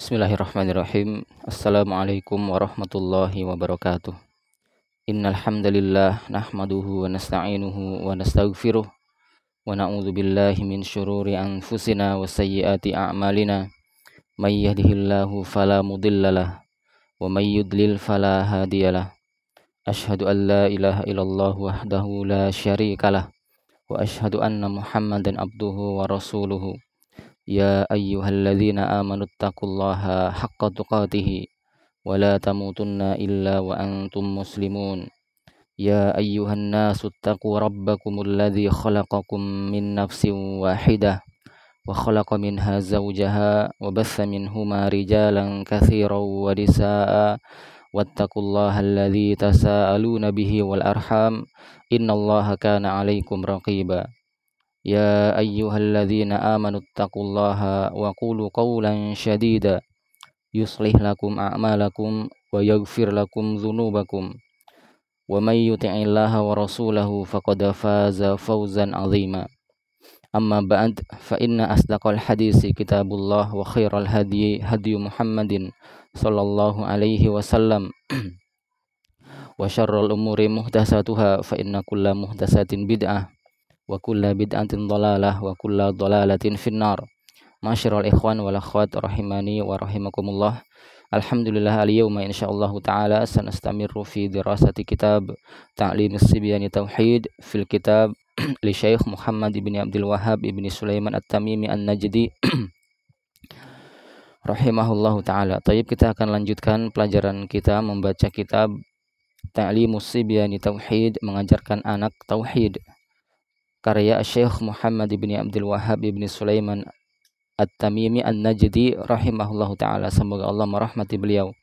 Bismillahirrahmanirrahim. Assalamualaikum warahmatullahi wabarakatuh. Innal hamdalillah nahmaduhu wa nasta'inuhu wa nastaghfiruh wa na'udzu billahi min syururi anfusina wa sayyiati a'malina. May yahdihillahu fala mudhillalah wa may yudlil fala hadiyalah. Asyhadu an la ilaha illallah wahdahu la syarikalah wa asyhadu anna Muhammadan abduhu wa rasuluhu. Ya ayyuhalladzina amanu taqullaha haqqa tuqatih wa la tamutunna illa wa antum muslimun. Ya ayyuhan nasu taqu rabbakumul ladzi khalaqakum min nafsin wahidah wa khalaqa minha zawjaha wa batha minhuma rijalan katsiran wa nisaa wattaqullaha alladzi tasaaluna bihi wal arham innallaha kana 'alaikum raqiba. Ya ayyuhalladzina amanu taqullaha wa qulu qawlan shadida yuslih lakum a'malakum wa yaghfir lakum dzunubakum wa may yuti'illaha wa rasulahu faqad faza fawzan 'azima. Amma ba'd, fa inna asdaqal hadisi kitabullah wa khairal hadyi hadyu Muhammadin sallallahu alaihi wasallam wa syarrul umuri muhdatsatuha fa inna kulla muhdatsatin bid'ah wa kulla bid'atin dhalalah wa kulla dhalalatin finnar. Masyiral ikhwan wal akhwat rahimani wa rahimakumullah. Alhamdulillah al-yawma insyaallah ta'ala sanastamirru fi dirasati kitab Ta'limus Sibyani Tauhid fil kitab li Syekh Muhammad ibn Abdul Wahhab ibn Sulaiman At-Tamimi An-Najdi rahimahullahu ta'ala. Tayyib, kita akan lanjutkan pelajaran kita membaca kitab Ta'limus Sibyani Tauhid, mengajarkan anak tauhid, karya Syekh Muhammad ibn Abdul Wahhab ibn Sulaiman At-Tamimi An-Najdi rahimahullahu ta'ala. Semoga Allah merahmati beliau.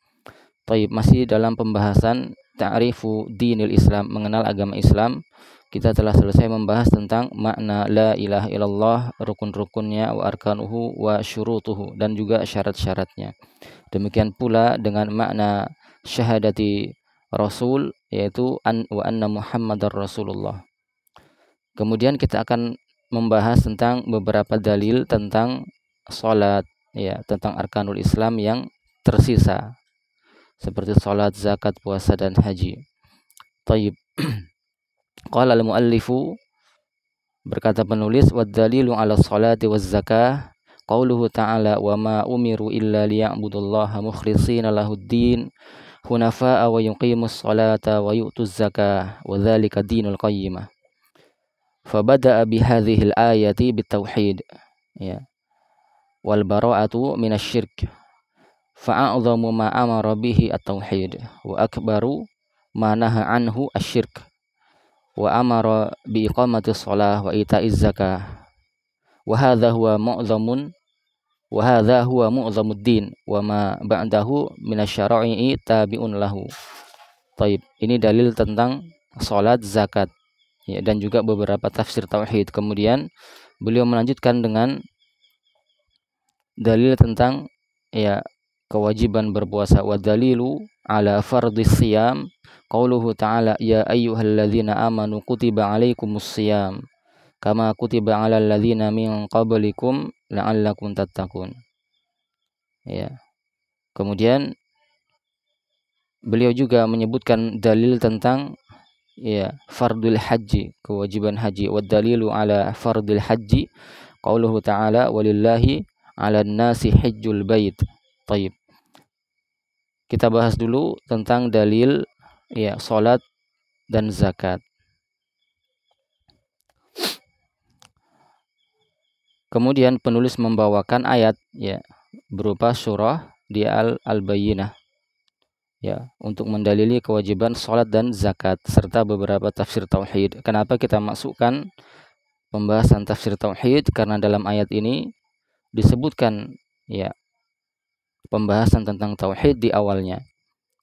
Taib, masih dalam pembahasan ta'rifu dinil Islam, mengenal agama Islam. Kita telah selesai membahas tentang makna la ilaha illallah, rukun-rukunnya, wa arkanuhu wa syurutuhu, dan juga syarat-syaratnya. Demikian pula dengan makna syahadati Rasul, yaitu wa anna Muhammadar Rasulullah. Kemudian kita akan membahas tentang beberapa dalil tentang salat, ya, tentang arkanul Islam yang tersisa seperti salat, zakat, puasa, dan haji. Taib. Qala al-muallifu, berkata penulis, wad dalilu 'ala sholati waz zakah qauluhu ta'ala wa ma umiru illa liya'budullaha mukhlishina lahuddin hunafa'a wa yuqimus sholata wa yu'tuz zakah wa dzalika dinul qayyimah. Fabada'a bihadhil ayati bitauhid, ya, wal bara'atu minasyirk, fa'a'dhamu ma amara bihi at-tauhid wa akbaru ma naha anhu asyirk wa amara bi iqamati shalah wa ita'iz zakah wa hadha huwa mu'dhamud din wa ma ba'dahu minasyara'i tabi'un lahu. Taib, ini dalil tentang salat, zakat, ya, dan juga beberapa tafsir tauhid. Kemudian beliau melanjutkan dengan dalil tentang, ya, kewajiban berpuasa. Wa dalilu ala fardhis shiyam qauluhu ta'ala ya ayyuhalladzina amanu kutiba alaikumus shiyam kama kutiba alal ladzina min qablikum la'allakum tattaqun. Ya. Kemudian beliau juga menyebutkan dalil tentang, ya, fardul haji, kewajiban haji. Wa dalilu ala fardul haji qauluhu ta'ala walillahi 'alan nasi hajjul bait. Taib. Kita bahas dulu tentang dalil, ya, salat dan zakat. Kemudian penulis membawakan ayat, ya, berupa surah di Al-Bayyinah, ya, untuk mendalili kewajiban salat dan zakat serta beberapa tafsir tauhid. Kenapa kita masukkan pembahasan tafsir tauhid? Karena dalam ayat ini disebutkan, ya, pembahasan tentang tauhid di awalnya,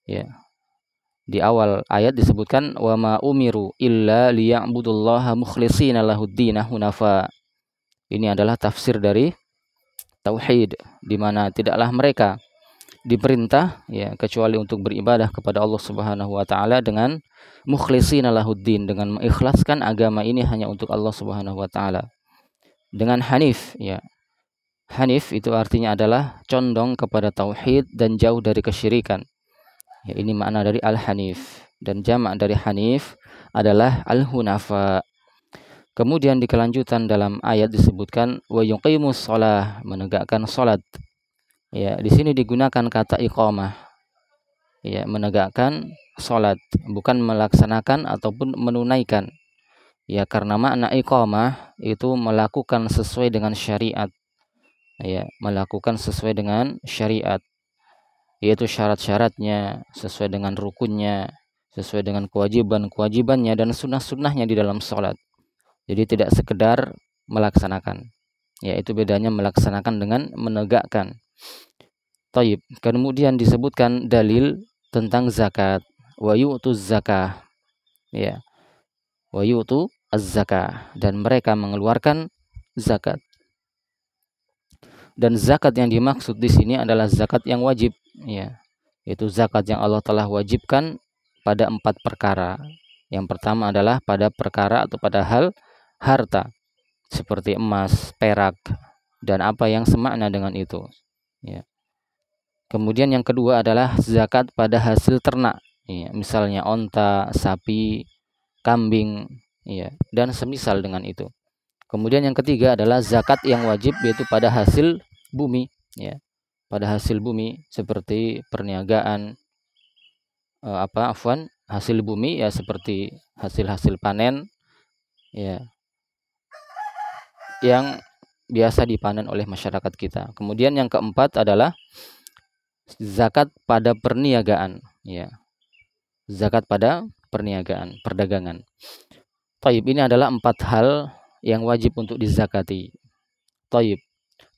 ya. Di awal ayat disebutkan wa ma umiru illa liya'budullaha mukhlishina lahuddin hunafa. Ini adalah tafsir dari tauhid, di mana tidaklah mereka diperintah, ya, kecuali untuk beribadah kepada Allah Subhanahu wa taala dengan mukhlishina lahuddin, dengan mengikhlaskan agama ini hanya untuk Allah Subhanahu wa taala. Dengan hanif, ya, Hanif itu artinya adalah condong kepada tauhid dan jauh dari kesyirikan. Ya, ini makna dari al-hanif. Dan jamak dari hanif adalah al-hunafa. Kemudian di kelanjutan dalam ayat disebutkan wa yuqimus shalah, menegakkan salat. Ya, di sini digunakan kata iqamah. Ya, menegakkan salat, bukan melaksanakan ataupun menunaikan. Ya, karena makna iqamah itu melakukan sesuai dengan syariat. Ya, melakukan sesuai dengan syariat, yaitu syarat-syaratnya, sesuai dengan rukunnya, sesuai dengan kewajiban-kewajibannya dan sunnah-sunnahnya di dalam sholat. Jadi tidak sekedar melaksanakan. Ya, itu bedanya melaksanakan dengan menegakkan. Taib. Kemudian disebutkan dalil tentang zakat. Wa yu'tuz zakah. Ya. Wa yu'tu az-zakah, dan mereka mengeluarkan zakat. Dan zakat yang dimaksud di sini adalah zakat yang wajib, ya. Itu zakat yang Allah telah wajibkan pada 4 perkara. Yang pertama adalah pada perkara atau pada hal harta, seperti emas, perak, dan apa yang semakna dengan itu. Ya. Kemudian yang kedua adalah zakat pada hasil ternak, ya. Misalnya onta, sapi, kambing, ya, dan semisal dengan itu. Kemudian yang ketiga adalah zakat yang wajib, yaitu pada hasil bumi, ya. Pada hasil bumi seperti perniagaan, hasil bumi, ya, seperti hasil-hasil panen, ya, yang biasa dipanen oleh masyarakat kita. Kemudian yang keempat adalah zakat pada perniagaan, ya. Zakat pada perniagaan, perdagangan. Taib, ini adalah 4 hal yang wajib untuk dizakati. Taib,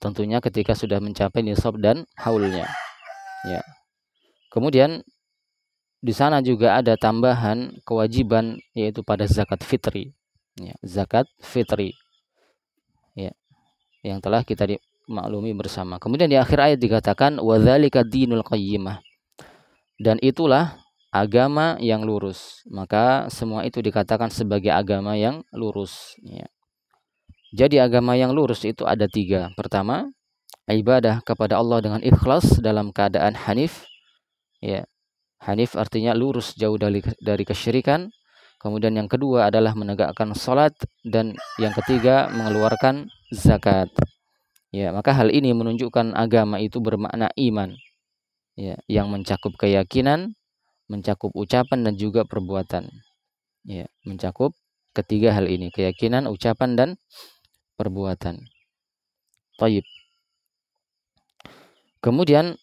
tentunya ketika sudah mencapai nisab dan haulnya, ya. Kemudian di sana juga ada tambahan kewajiban, yaitu pada zakat fitri, ya, zakat fitri, ya, yang telah kita dimaklumi bersama. Kemudian di akhir ayat dikatakan wadzalika dinul qayyimah, dan itulah agama yang lurus. Maka semua itu dikatakan sebagai agama yang lurus, ya. Jadi agama yang lurus itu ada 3. Pertama, ibadah kepada Allah dengan ikhlas dalam keadaan hanif, ya. Hanif artinya lurus, jauh dari kesyirikan. Kemudian yang kedua adalah menegakkan salat, dan yang ketiga mengeluarkan zakat. Ya, maka hal ini menunjukkan agama itu bermakna iman, ya, yang mencakup keyakinan, mencakup ucapan dan juga perbuatan. Ya, mencakup ketiga hal ini, keyakinan, ucapan dan perbuatan. Taib. Kemudian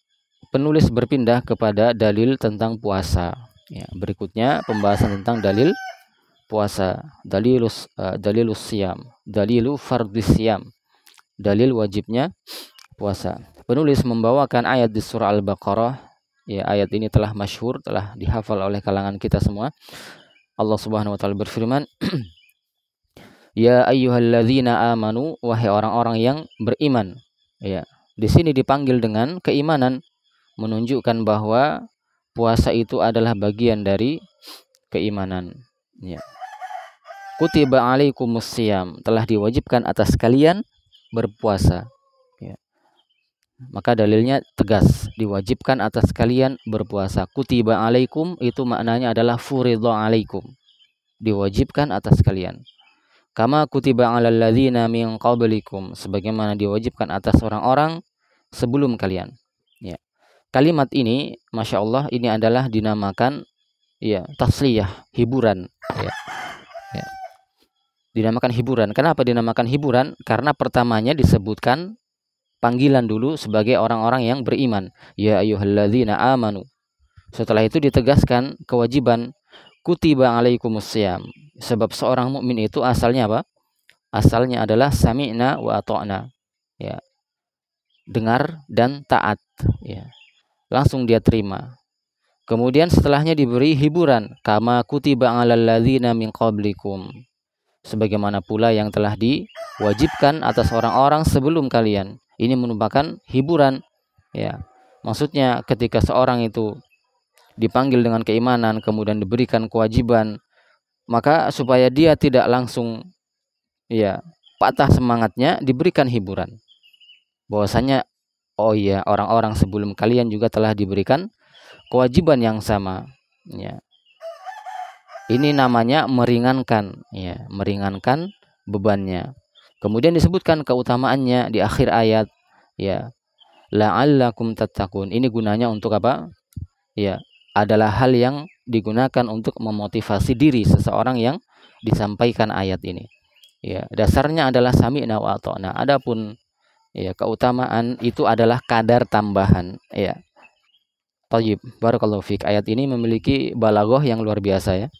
penulis berpindah kepada dalil tentang puasa. Ya, berikutnya pembahasan tentang dalil puasa, dalilus siyam, dalilu fardhis siyam, dalil wajibnya puasa. Penulis membawakan ayat di surah Al-Baqarah. Ya, ayat ini telah masyhur, telah dihafal oleh kalangan kita semua. Allah Subhanahu wa taala berfirman, ya ayyuhalladzina amanu, wahai orang-orang yang beriman. Ya, di sini dipanggil dengan keimanan, menunjukkan bahwa puasa itu adalah bagian dari keimanan, ya. Kutiba alaikumus siyam, telah diwajibkan atas kalian berpuasa, ya. Maka dalilnya tegas, diwajibkan atas kalian berpuasa. Kutiba alaikum itu maknanya adalah furidha alaikum, diwajibkan atas kalian. Kama kutiba alal ladzina min qablikum, sebagaimana diwajibkan atas orang-orang sebelum kalian, ya. Kalimat ini, Masya Allah, ini adalah dinamakan, ya, tasliyah, hiburan, ya. Ya. Dinamakan hiburan. Kenapa dinamakan hiburan? Karena pertamanya disebutkan panggilan dulu sebagai orang-orang yang beriman. Ya ayyuhalladzina amanu. Setelah itu ditegaskan kewajiban kutiba alaikumus syiyam. Sebab seorang mukmin itu asalnya apa? Asalnya adalah sami'na wa ata'na. Ya. Dengar dan taat, ya. Langsung dia terima. Kemudian setelahnya diberi hiburan, kama kutiba 'alal ladzina min qablikum, sebagaimana pula yang telah diwajibkan atas orang-orang sebelum kalian. Ini merupakan hiburan, ya. Maksudnya ketika seorang itu dipanggil dengan keimanan, kemudian diberikan kewajiban, maka supaya dia tidak langsung, ya, patah semangatnya, diberikan hiburan. bahwasanya oh iya, orang-orang sebelum kalian juga telah diberikan kewajiban yang sama, ya. Ini namanya meringankan, ya, meringankan bebannya. Kemudian disebutkan keutamaannya di akhir ayat, ya, la'allakum tattaqun. Ini gunanya untuk apa? Ya, adalah hal yang digunakan untuk memotivasi diri seseorang yang disampaikan ayat ini. Ya, dasarnya adalah sami'na wa ata'na. Adapun ya keutamaan itu adalah kadar tambahan, ya. Thayyib, barakallahu fik. Ayat ini memiliki balaghah yang luar biasa, ya.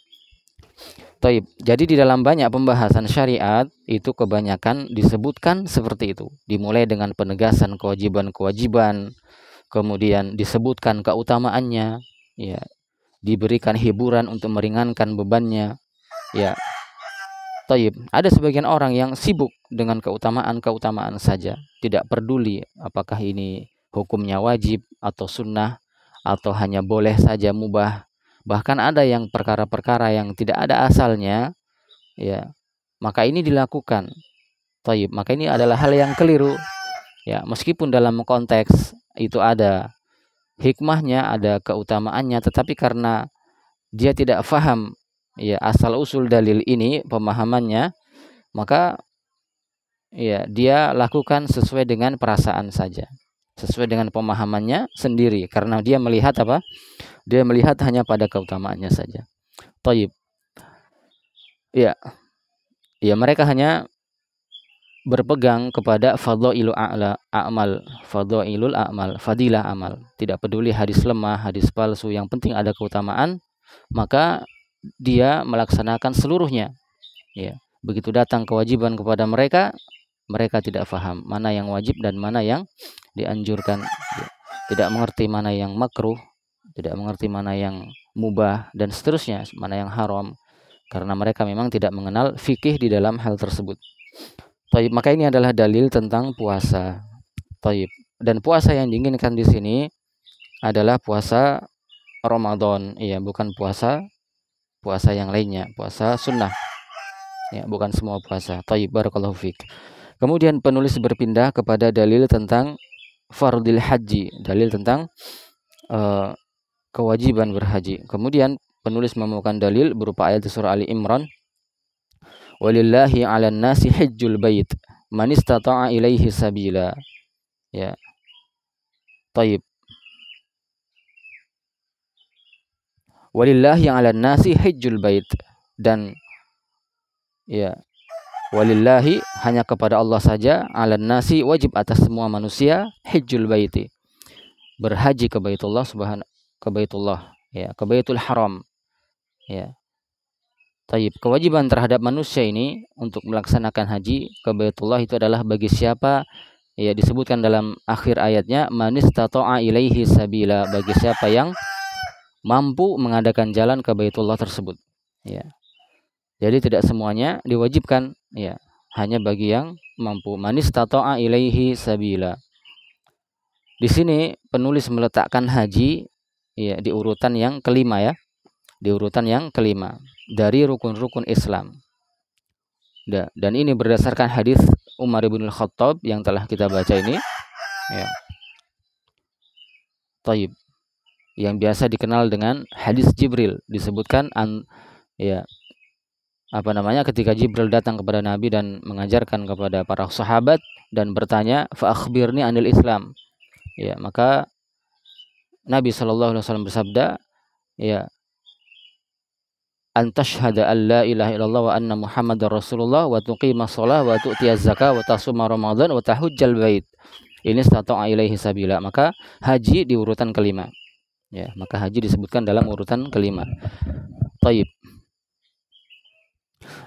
Taib. Jadi di dalam banyak pembahasan syariat itu kebanyakan disebutkan seperti itu. Dimulai dengan penegasan kewajiban-kewajiban, kemudian disebutkan keutamaannya, ya, diberikan hiburan untuk meringankan bebannya, ya. Taib. Ada sebagian orang yang sibuk dengan keutamaan-keutamaan saja, tidak peduli apakah ini hukumnya wajib atau sunnah atau hanya boleh saja mubah. Bahkan ada yang perkara-perkara yang tidak ada asalnya, ya, maka ini dilakukan. Taib. Maka ini adalah hal yang keliru, ya, meskipun dalam konteks itu ada hikmahnya, ada keutamaannya, tetapi karena dia tidak faham, ya, asal usul dalil ini, pemahamannya, maka ya dia lakukan sesuai dengan perasaan saja, sesuai dengan pemahamannya sendiri, karena dia melihat apa? Dia melihat hanya pada keutamaannya saja. Taib. Ya, ya, mereka hanya berpegang kepada fadhailul a'mal, fadilah amal. Tidak peduli hadis lemah, hadis palsu, yang penting ada keutamaan, maka dia melaksanakan seluruhnya. Ya, begitu datang kewajiban kepada mereka, mereka tidak faham mana yang wajib dan mana yang dianjurkan. Ya, tidak mengerti mana yang makruh, tidak mengerti mana yang mubah dan seterusnya, mana yang haram, karena mereka memang tidak mengenal fikih di dalam hal tersebut. Taib. Maka ini adalah dalil tentang puasa. Taib. Dan puasa yang diinginkan di sini adalah puasa Ramadan, ya, bukan puasa yang lainnya, puasa sunnah, ya, bukan semua puasa. Taib, barakallahu fik. Kemudian penulis berpindah kepada dalil tentang fardil haji, dalil tentang kewajiban berhaji. Kemudian penulis menemukan dalil berupa ayat surah Ali Imran, walillahi 'alan nasi hajjul bait man istata'a ilaihi sabila, ya. Taib. Walillahi 'alan nasi hajjul bait, dan ya, walillahi, hanya kepada Allah saja, 'alan nasi, wajib atas semua manusia, hajjul baiti, berhaji ke Baitullah ke Baitullah, ya, ke Baitul Haram, ya. Taib. Kewajiban terhadap manusia ini untuk melaksanakan haji ke Baitullah itu adalah bagi siapa, ya, disebutkan dalam akhir ayatnya, man istata'a ilaihi sabila, bagi siapa yang mampu mengadakan jalan ke Baitullah tersebut, ya. Jadi tidak semuanya diwajibkan, ya, hanya bagi yang mampu. Man istata'a ilaihi sabila. Di sini penulis meletakkan haji, ya, di urutan yang kelima, ya, di urutan yang kelima dari rukun-rukun Islam. Dan ini berdasarkan hadis Umar bin Khattab yang telah kita baca ini, ya. Taib. Yang biasa dikenal dengan hadis Jibril, disebutkan ya, ketika Jibril datang kepada Nabi dan mengajarkan kepada para sahabat dan bertanya, fa akhbirni anil Islam, ya, maka Nabi SAW bersabda, ya, antashhada an la ilaha illallah wa anna muhammadar rasulullah wa tuqimas shalah wa tu'tiyaz zakah wa tasuma ramadan wa tahujjal bait ini istata'a ilaihi sabila. Maka haji di urutan kelima, ya, maka haji disebutkan dalam urutan kelima. Taib.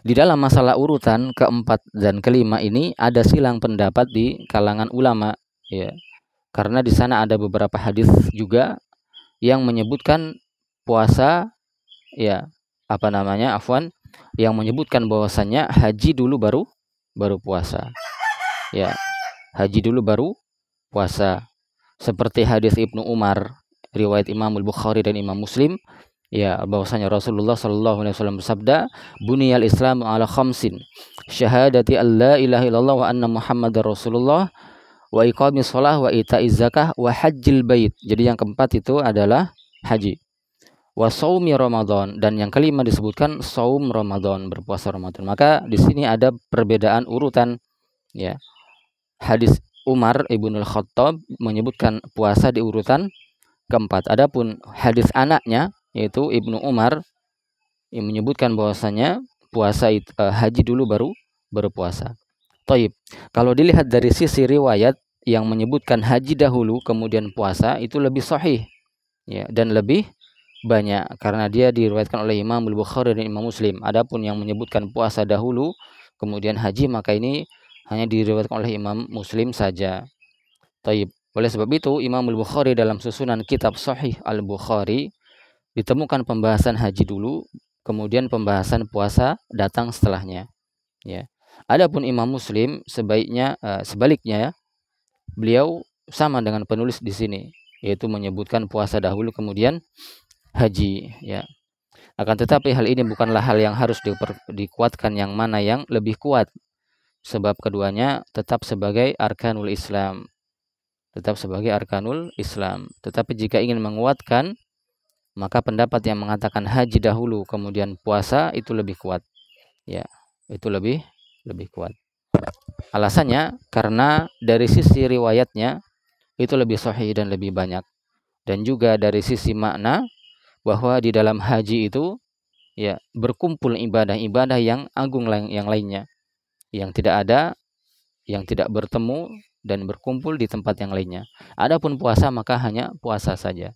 Di dalam masalah urutan keempat dan kelima ini ada silang pendapat di kalangan ulama, ya, karena di sana ada beberapa hadis juga yang menyebutkan puasa, ya, yang menyebutkan bahwasannya haji dulu baru puasa, ya, haji dulu baru puasa, seperti hadis Ibnu Umar riwayat Imam Al-Bukhari dan Imam Muslim, ya, bahwasanya Rasulullah sallallahu alaihi wasallam bersabda, buniyal Islamu ala khamsin, syahadati alla ilaha illallah wa anna Muhammadar Rasulullah, wa iqamis shalah wa ita'iz zakah wa hajjil bait. Jadi yang keempat itu adalah haji. Wa shaumi Ramadan, dan yang kelima disebutkan shaum Ramadan, berpuasa Ramadan. Maka di sini ada perbedaan urutan ya. Hadis Umar Ibnul Khattab menyebutkan puasa di urutan keempat. Adapun hadis anaknya yaitu Ibnu Umar yang menyebutkan bahwasanya puasa haji dulu baru berpuasa. Taib. Kalau dilihat dari sisi riwayat yang menyebutkan haji dahulu kemudian puasa itu lebih sahih ya, dan lebih banyak karena dia diriwayatkan oleh Imam Al-Bukhari dan Imam Muslim. Adapun yang menyebutkan puasa dahulu kemudian haji, maka ini hanya diriwayatkan oleh Imam Muslim saja. Taib. Oleh sebab itu Imam Al-Bukhari dalam susunan kitab Sahih Al-Bukhari ditemukan pembahasan haji dulu, kemudian pembahasan puasa datang setelahnya. Ya. Adapun Imam Muslim sebaliknya ya, beliau sama dengan penulis di sini, yaitu menyebutkan puasa dahulu kemudian haji ya. Akan tetapi hal ini bukanlah hal yang harus dikuatkan yang mana yang lebih kuat, sebab keduanya tetap sebagai arkanul Islam. Tetapi jika ingin menguatkan, maka pendapat yang mengatakan haji dahulu kemudian puasa itu lebih kuat. Ya, itu lebih kuat. Alasannya karena dari sisi riwayatnya itu lebih sahih dan lebih banyak, dan juga dari sisi makna bahwa di dalam haji itu ya berkumpul ibadah-ibadah yang agung yang lainnya, yang tidak bertemu dan berkumpul di tempat yang lainnya. Adapun puasa maka hanya puasa saja.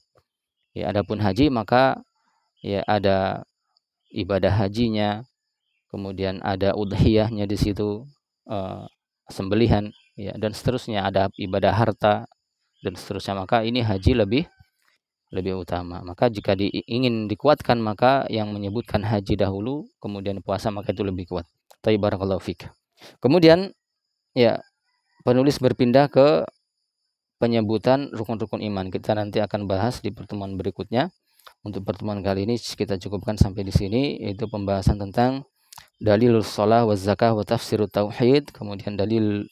Ya, adapun haji maka ya ada ibadah hajinya, kemudian ada udhiyahnya di situ, sembelihan ya, dan seterusnya, ada ibadah harta dan seterusnya. Maka ini haji lebih utama. Maka jika ingin dikuatkan, maka yang menyebutkan haji dahulu kemudian puasa maka itu lebih kuat. Tayyib, barakallahu fik. Kemudian ya penulis berpindah ke penyebutan rukun-rukun iman. Kita nanti akan bahas di pertemuan berikutnya. Untuk pertemuan kali ini kita cukupkan sampai di sini, yaitu pembahasan tentang dalilul shalah wa zakah wa tafsirut tauhid, kemudian dalil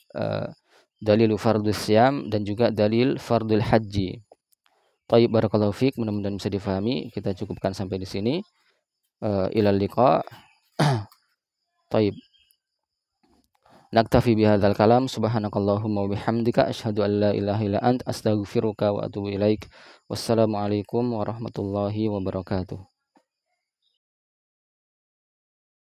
fardus syam dan juga dalil fardul haji. Tayyib, barakallahu fiik, mudah-mudahan bisa difahami. Kita cukupkan sampai di sini. Ilal liqa. Tayyib. Naktafi bihadzal kalam. Subhanakallahumma wa bihamdika asyhadu an la ilaha illa ant astaghfiruka wa atubu ilaik. Wassalamualaikum warahmatullahi wabarakatuh.